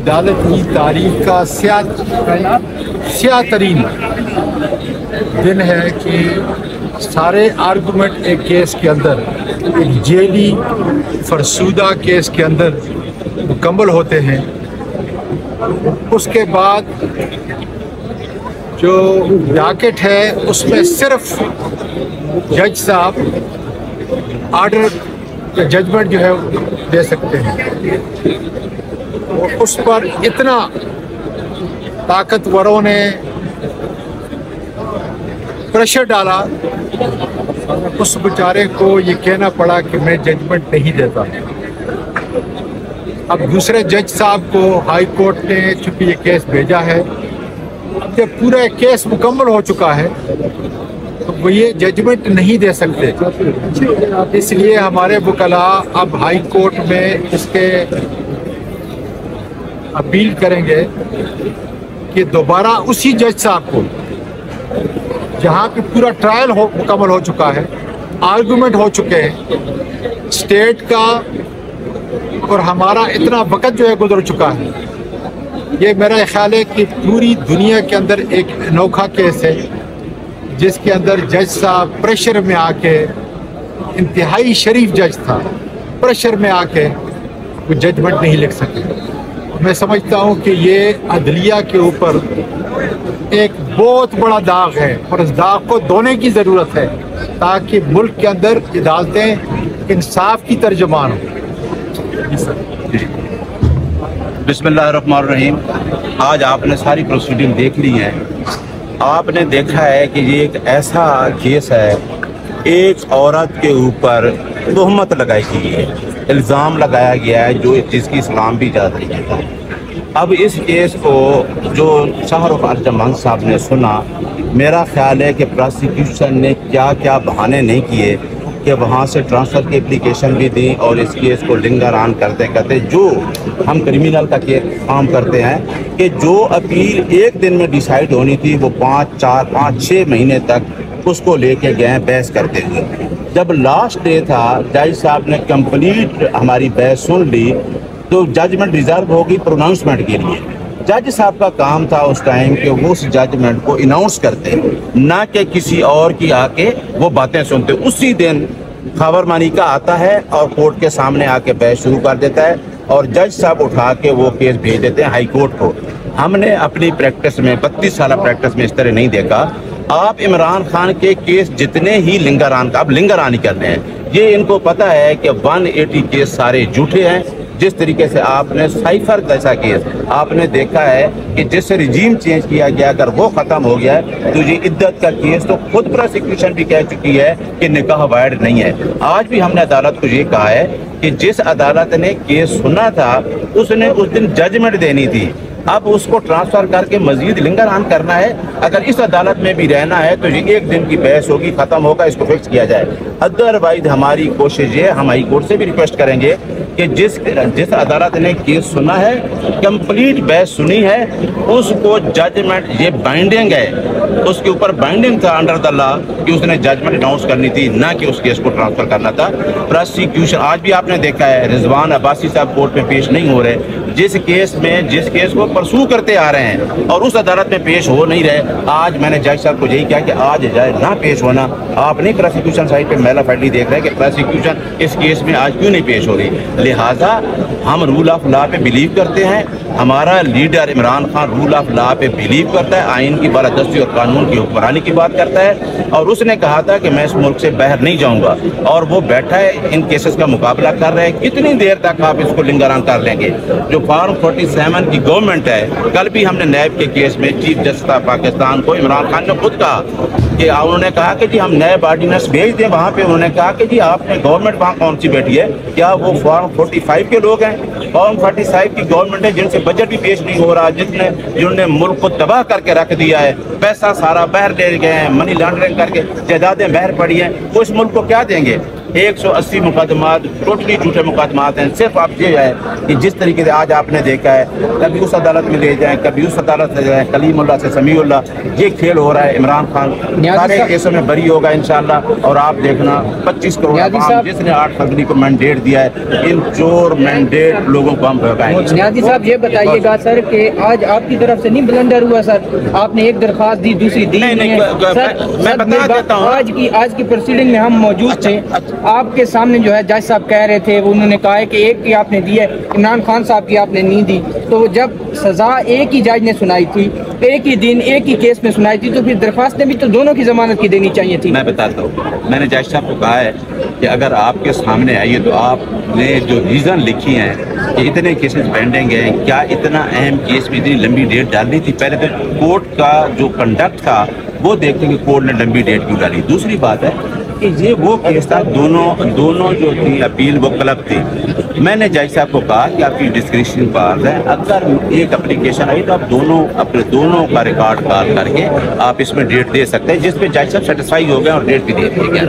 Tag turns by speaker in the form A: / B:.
A: अदालत की तारीख का स्याह तरीन दिन है कि सारे आर्गूमेंट एक केस के अंदर, एक जेली फरसूदा केस के अंदर मुकम्मल होते हैं। उसके बाद जो डॉकेट है उसमें सिर्फ जज साहब आर्डर जजमेंट जो है दे सकते हैं। उस पर इतना ताकतवरों ने प्रेशर डाला, उस बेचारे को ये कहना पड़ा कि मैं जजमेंट नहीं देता। अब दूसरे जज साहब को हाई कोर्ट ने चूँकि ये केस भेजा है, अब जब पूरा केस मुकम्मल हो चुका है तो वो ये जजमेंट नहीं दे सकते। इसलिए हमारे वकला अब हाई कोर्ट में इसके अपील करेंगे कि दोबारा उसी जज साहब को, जहाँ पे पूरा ट्रायल मुकम्मल हो चुका है, आर्गूमेंट हो चुके हैं, स्टेट का और हमारा इतना वक्त जो है गुजर चुका है, ये मेरा ख्याल है कि पूरी दुनिया के अंदर एक अनोखा केस है जिसके अंदर जज साहब प्रेशर में आके, इंतहाई शरीफ जज था, प्रेशर में आके वो जजमेंट नहीं लिख सके। मैं समझता हूँ कि ये अदलिया के ऊपर एक बहुत बड़ा दाग है और इस दाग को धोने की ज़रूरत है ताकि मुल्क के अंदर अदालतें इंसाफ की तर्जुमान हो।
B: बिस्मिल्लाहिर्रहमानिर्रहीम। आज आपने सारी प्रोसीडिंग देख ली है। आपने देखा है कि ये एक ऐसा केस है, एक औरत के ऊपर तोहमत लगाई गई है, इल्ज़ाम लगाया गया है जो जिसकी इस्लाम भी इजाज़त नहीं देता। अब इस केस को जो शाहरुख अर्जमान साहब ने सुना, मेरा ख्याल है कि प्रोसिक्यूशन ने क्या क्या बहाने नहीं किए कि वहाँ से ट्रांसफ़र की एप्लीकेशन भी दी और इस केस को लिंगर ऑन करते करते जो हम क्रिमिनल का केस काम करते हैं कि जो अपील एक दिन में डिसाइड होनी थी वो 5-6 महीने तक उसको लेके गए बहस करते हुए। जब लास्ट डे था, जज साहब ने कंप्लीट हमारी बहस सुन ली तो जजमेंट रिजर्व होगी प्रोनाउंसमेंट के लिए। जज साहब का काम था उस टाइम कि वो उस जजमेंट को अनाउंस करते, ना कि किसी और की आके वो बातें सुनते। उसी दिन खबर मानी का आता है और कोर्ट के सामने आके बहस शुरू कर देता है और जज साहब उठा के वो केस भेज देते हैं हाई कोर्ट को। हमने अपनी प्रैक्टिस में 32 साल प्रैक्टिस में इस तरह नहीं देखा। आप इमरान खान के केस जितने ही लिंगर ऑन, अब लिंगर ऑन ही करने हैं, ये इनको पता है कि 180 केस सारे झूठे हैं। जिस तरीके से आपने साइफर जैसा केस आपने देखा है कि जिससे रिजीम चेंज किया गया, अगर वो ख़त्म हो गया है तो ये इद्दत का केस तो खुद प्रोसिक्यूशन भी कह चुकी है कि निकाह वाइड नहीं है। आज भी हमने अदालत को ये कहा है कि जिस अदालत ने केस सुना था उसने उस दिन जजमेंट देनी थी। अब उसको ट्रांसफ़र करके मजीद लिंगर ऑन करना है। अगर इस अदालत में भी रहना है तो ये एक दिन की बहस होगी, ख़त्म होगा, इसको फिक्स किया जाए। अदरवाइज हमारी कोशिश ये, हम हाई कोर्ट से भी रिक्वेस्ट करेंगे कि जिस अदालत ने केस सुना है, कंप्लीट बहस सुनी है, उसको जजमेंट ये बाइंडिंग है, उसके ऊपर बाइंडिंग था अंडर द लॉ कि उसने जजमेंट अनाउंस करनी थी, ना कि उस केस को ट्रांसफ़र करना था। प्रोसिक्यूशन आज भी आपने देखा है रिजवान अब्बासी साहब कोर्ट में पेश नहीं हो रहे, जिस केस को परसू करते आ रहे हैं और उस अदालत में पेश हो नहीं रहे। आज मैंने जज साहब को यही कहा कि आज जाए ना पेश होना। आप नहीं प्रोसिक्यूशन साइड पे मेला फैडली देख रहे हैं कि प्रोसिक्यूशन इस केस में आज क्यों नहीं पेश हो रही। लिहाजा हम रूल ऑफ लॉ पे बिलीव करते हैं, हमारा leader Imran Khan rule of law पे बिलीव करता है, आइन की बालादस्ती और कानून की हुक्मरानी की बात करता है और उसने कहा था कि मैं इस मुल्क से बाहर नहीं जाऊंगा और वो बैठा है, इन केसेस का मुकाबला कर रहे हैं। कितनी देर तक आप इसको लिंगर ऑन कर लेंगे। जो फॉर्म 47 की गवर्नमेंट है, कल भी हमने नैब के केस में चीफ जस्टिस ऑफ पाकिस्तान को इमरान खान ने खुद कहा कि उन्होंने कहा कि जी हम नैब ऑर्डिनेंस भेज दें वहाँ पे। उन्होंने कहा कि जी आपने गवर्नमेंट वहाँ कौन सी बैठी है, क्या वो फॉर्म 45 के लोग हैं? फॉर्म 45 की गवर्नमेंट है जिनसे बजट भी पेश नहीं हो रहा, जिन्होंने मुल्क को तबाह करके रख दिया है, पैसा सारा बाहर ले गए हैं, मनी लॉन्ड्रिंग करके जायदादें बाहर पड़ी हैं, वो इस मुल्क को क्या देंगे? 180 मुकदमात टोटली झूठे मुकदमात हैं। सिर्फ आप ये है कि जिस तरीके से आज आपने देखा है, कभी उस अदालत में ले जाएं, कभी उस अदालत से जाएं, कलीमुल्लाह से समीउल्लाह, ये खेल हो रहा है। इमरान खान सारे केसों में बरी होगा इंशाअल्लाह। और आप देखना 25 करोड़ आवाम जिसने 8 फरवरी को मैंडेट दिया है, इन चोर मैंडेट लोगों को हम भगाएंगे।
C: नियाज़ी साहब ये बताइएगा सर कि आज आपकी तरफ से नहीं ब्लंडर हुआ सर, आपने एक दरख्वास्त दी, दूसरी दी नहीं,
B: मैं बता देता हूँ।
C: आज की प्रोसीडिंग में हम मौजूद थे, आपके सामने जो है जज साहब कह रहे थे, उन्होंने कहा है कि एक की आपने दी है, इमरान खान साहब की आपने नहीं दी। तो जब सजा एक ही जज ने सुनाई थी, एक ही दिन एक ही केस में सुनाई थी, तो फिर दरख्वास्तें भी तो दोनों की जमानत की देनी चाहिए थी।
B: मैं बताता हूँ, मैंने जज साहब को कहा है कि अगर आपके सामने आई है तो आपने जो रीज़न लिखी हैं कि इतने केसेस पेंडिंग हैं, क्या इतना अहम केस में इतनी लंबी डेट डालनी थी? पहले तो कोर्ट का जो कंडक्ट था वो देखते कि कोर्ट ने लंबी डेट क्यों डाली। दूसरी बात है कि ये वो केस था, दोनों जो थी अपील वो क्लब थी। मैंने जज साहब को कहा कि आपकी डिस्क्रिप्शन पास है, अगर एक एप्लीकेशन आई तो आप अपने दोनों का रिकॉर्ड कॉल करके आप इसमें डेट दे सकते हैं, जिस पे जज साहब सेटिस्फाई हो गए और डेट भी दे दी गया।